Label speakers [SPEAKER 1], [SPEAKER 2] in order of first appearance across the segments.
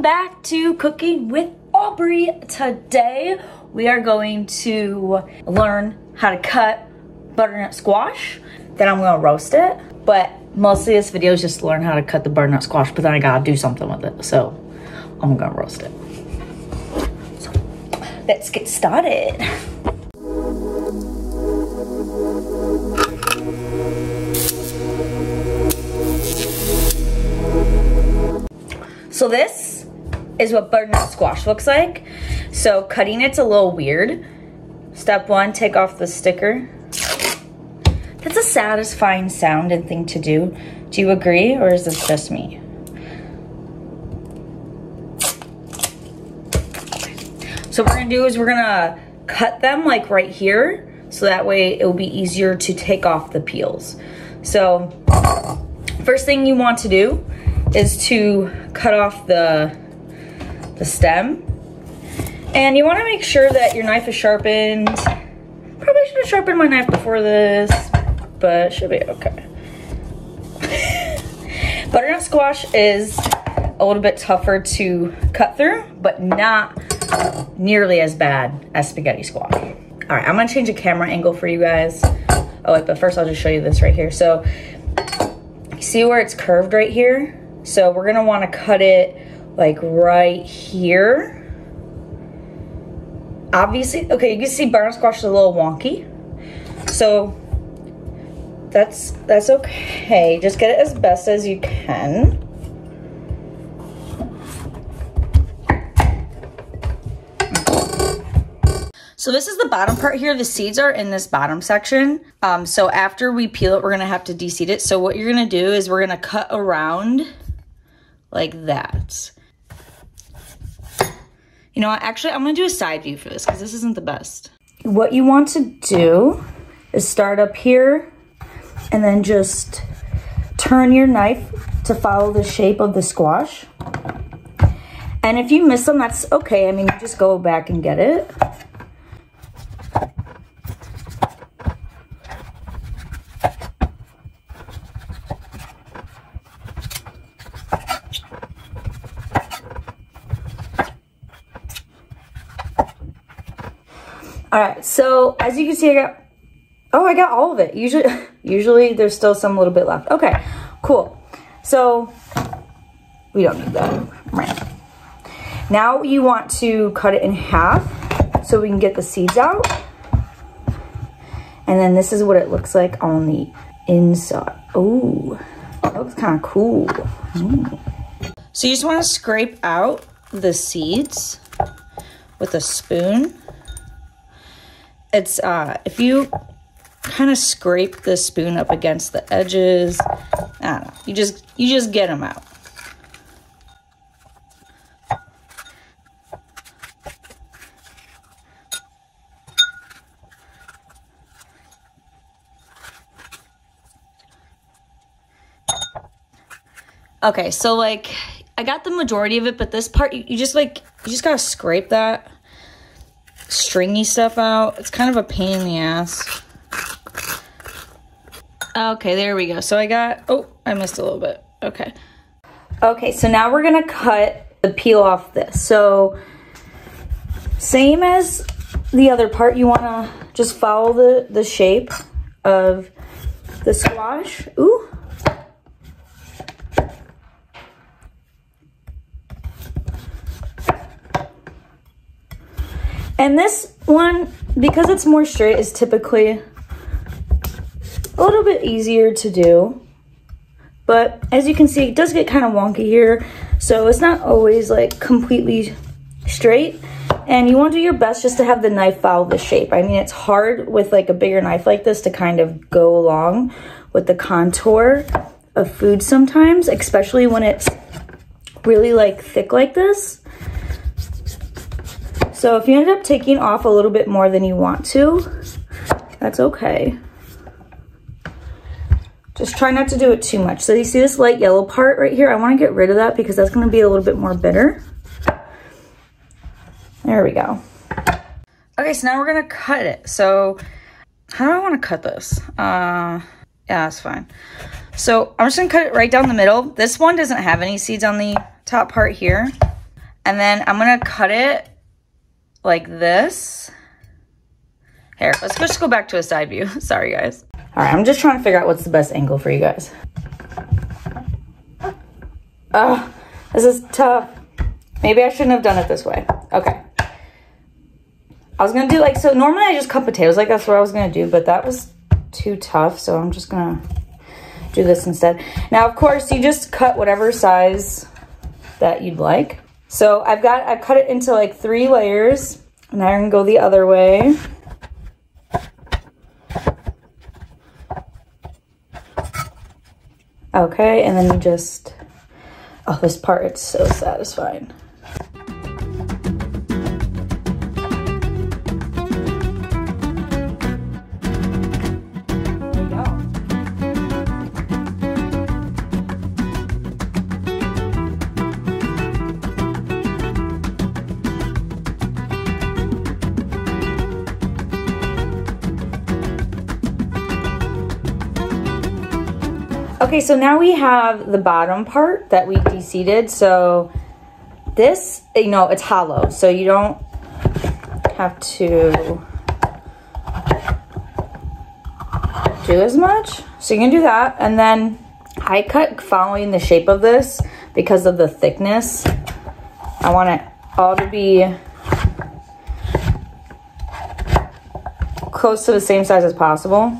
[SPEAKER 1] back to Cooking with Aubrey. Today we are going to learn how to cut butternut squash. Then I'm gonna roast it. But mostly this video is just to learn how to cut the butternut squash, but then I gotta do something with it. So I'm gonna roast it. So let's get started. So this is what butternut squash looks like. So cutting it's a little weird. Step one, take off the sticker. That's a satisfying sound and thing to do. Do you agree, or is this just me? So what we're gonna do is we're gonna cut them like right here, so that way it will be easier to take off the peels. So first thing you want to do is to cut off the stem. And you want to make sure that your knife is sharpened. Probably should have sharpened my knife before this, but it should be okay. Butternut squash is a little bit tougher to cut through, but not nearly as bad as spaghetti squash. All right, I'm gonna change the camera angle for you guys. Oh wait, but first I'll just show you this right here. So you see where it's curved right here? So we're gonna wanna cut it like right here. Obviously, okay, you can see butternut squash is a little wonky. So that's okay. Just get it as best as you can. So this is the bottom part here. The seeds are in this bottom section. So after we peel it, we're gonna have to deseed it. So what you're gonna do is we're gonna cut around like that. You know what, actually I'm gonna do a side view for this because this isn't the best. What you want to do is start up here and then just turn your knife to follow the shape of the squash. And if you miss them, that's okay. I mean, you just go back and get it. All right, so as you can see, I got all of it. Usually there's still some little bit left. Okay, cool. So we don't need that. Right. Now you want to cut it in half so we can get the seeds out. And then this is what it looks like on the inside. Ooh, that looks kind of cool. So you just want to scrape out the seeds with a spoon. It's if you kind of scrape the spoon up against the edges, I don't know, you just get them out. Okay, so like I got the majority of it, but this part you just gotta scrape that stringy stuff out. It's kind of a pain in the ass. Okay, there we go. So I got, oh, I missed a little bit. Okay. Okay, so now we're gonna cut the peel off this. So same as the other part, you wanna just follow the shape of the squash. Ooh. And this one, because it's more straight, is typically a little bit easier to do. But as you can see, it does get kind of wonky here. So it's not always like completely straight. And you want to do your best just to have the knife follow the shape. I mean, it's hard with like a bigger knife like this to kind of go along with the contour of food sometimes, especially when it's really like thick like this. So if you ended up taking off a little bit more than you want to, that's okay. Just try not to do it too much. So you see this light yellow part right here? I want to get rid of that because that's going to be a little bit more bitter. There we go. Okay, so now we're going to cut it. So how do I want to cut this? Yeah, that's fine. So I'm just going to cut it right down the middle. This one doesn't have any seeds on the top part here. And then I'm gonna cut it like this. Here, let's just go back to a side view. Sorry, guys. All right, I'm just trying to figure out what's the best angle for you guys. Oh, this is tough. Maybe I shouldn't have done it this way. Okay. I was gonna do like, so normally I just cut potatoes like that's what I was gonna do, but that was too tough, so I'm just gonna do this instead. Now, of course, you just cut whatever size that you'd like. So I cut it into like 3 layers, and now I'm gonna go the other way. Okay, and then you just, oh, this part, it's so satisfying. Okay, so now we have the bottom part that we de-seeded. So this, you know, it's hollow, so you don't have to do as much. So you can do that. And then I cut following the shape of this because of the thickness. I want it all to be close to the same size as possible.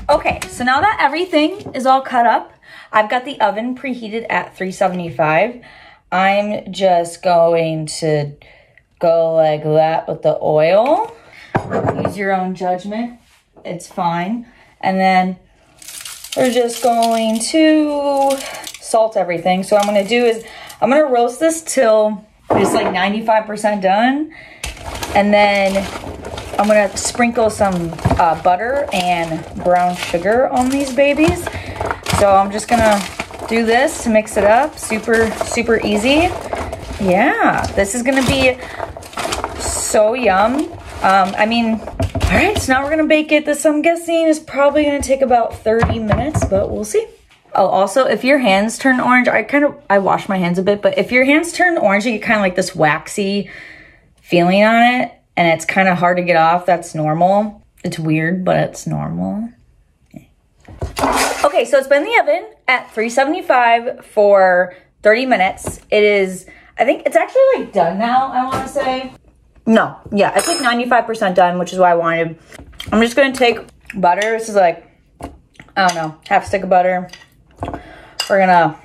[SPEAKER 1] Okay, so now that everything is all cut up, I've got the oven preheated at 375. I'm just going to go like that with the oil. Use your own judgment, it's fine. And then we're just going to salt everything. So what I'm gonna do is, I'm gonna roast this till it's like 95% done. And then I'm gonna sprinkle some butter and brown sugar on these babies. So I'm just gonna do this to mix it up. Super, super easy. Yeah, this is gonna be so yum. I mean, all right, so now we're gonna bake it. This, I'm guessing, is probably gonna take about 30 minutes, but we'll see. Oh, also, if your hands turn orange, I wash my hands a bit, but if your hands turn orange, you get kind of like this waxy feeling on it, and it's kind of hard to get off. That's normal. It's weird, but it's normal. Okay, so it's been in the oven at 375 for 30 minutes. It is, I think it's actually like done now, I want to say. No, yeah, it's like 95% done, which is why I wanted. I'm just gonna take butter. This is like, I don't know, half a stick of butter. We're gonna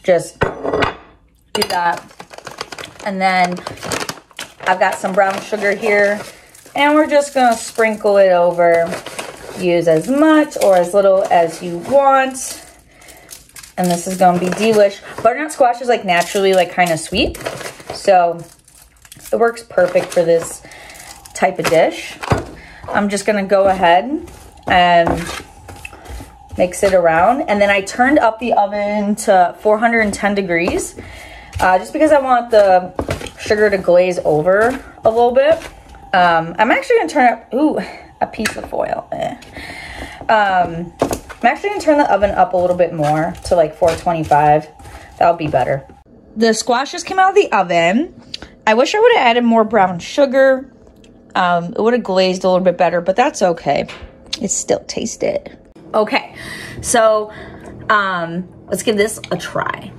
[SPEAKER 1] just do that. And then I've got some brown sugar here, and we're just gonna sprinkle it over. Use as much or as little as you want. And this is gonna be delish. Butternut squash is like naturally like kind of sweet, so it works perfect for this type of dish. I'm just gonna go ahead and mix it around. And then I turned up the oven to 410 degrees, just because I want the sugar to glaze over a little bit. I'm actually gonna turn up, ooh, a piece of foil. I'm actually gonna turn the oven up a little bit more to like 425. That'll be better. The squash just came out of the oven. I wish I would have added more brown sugar. It would have glazed a little bit better, but that's okay. It still tasted. Okay, so let's give this a try.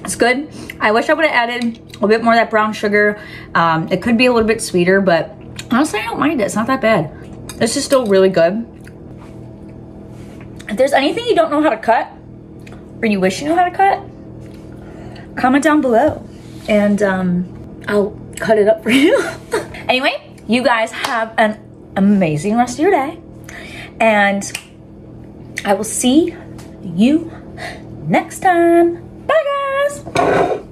[SPEAKER 1] It's good. I wish I would have added a bit more of that brown sugar. It could be a little bit sweeter, but honestly, I don't mind it. It's not that bad. This is still really good. If there's anything you don't know how to cut, or you wish you knew how to cut, comment down below, and I'll cut it up for you. Anyway, you guys have an amazing rest of your day, and I will see you next time. Bye, guys.